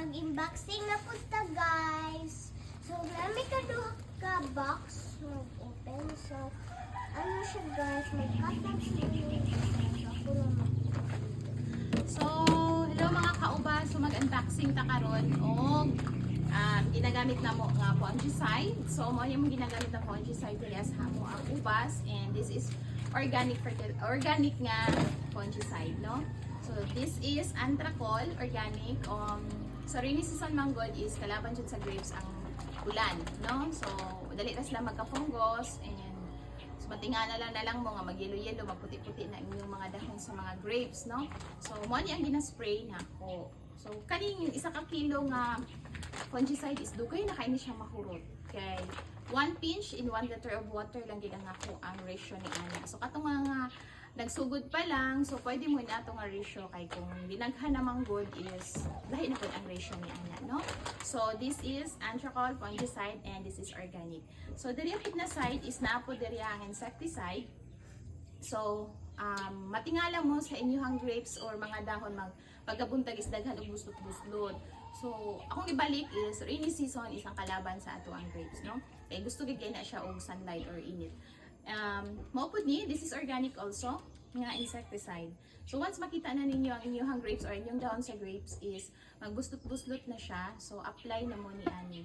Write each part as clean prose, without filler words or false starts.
mag-unboxing na po ta guys. So, nami ka duha ka box mag-open. So, ano siya guys, may cutout siya. Ako naman. So, hello mga kaubas. So, mag-unboxing ta karon og ginagamit na mo nga fungicide. So, mo yung ginagamit na fungicide dili sa mo ang ubas, and this is organic nga fungicide, no? So, this is Anthracol organic. So, rainy season manggod is kalaban jud sa grapes ang ulan, no? So, dali ra sila magka-fungus, and so, matingana na lang mo nga mag-yellow-yellow, magputi-puti na inyong mga dahon sa mga grapes, no? So, mo ni ang gina-spray nako. So, kaning isa ka kilo nga fungicide is dugay na kay ni siya mahurot. Kay 1 pinch in 1 liter of water lang gid ang ako ang ratio ni ana. So, katong mga nagsugod pa lang, so pwede mo na itong ratio kay kung dinaghan namang good is dahil na po ang ratio ni ana, no? So, this is Anthracol fungicide and this is organic. So, diri na side is napo diri ang insecticide. So, matingala mo sa inyong grapes or mga dahon pagkabuntag is daghan og buslot-buslot. So, akong ibalik is rainy season is ang kalaban sa ato ang grapes, no? Kaya gusto gid na siya og sunlight or init. Maupod ni, this is organic also, nga insecticide. So, once makita na ninyo ang inyong grapes or inyong dahon sa grapes is magbuslot-buslot na siya. So, apply na mo ni ani.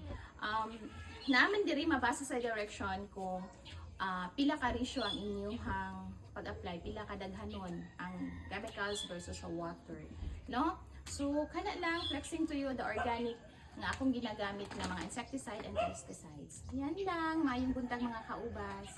Naman diri mabasa sa direction kung pila ka ratio ang inyong pag-apply, pila ka daghanon ang chemicals versus sa water, no? So, kana lang, flexing to you the organic nga akong ginagamit na mga insecticide and pesticides. Yan lang, mayong buntag mga kaubas.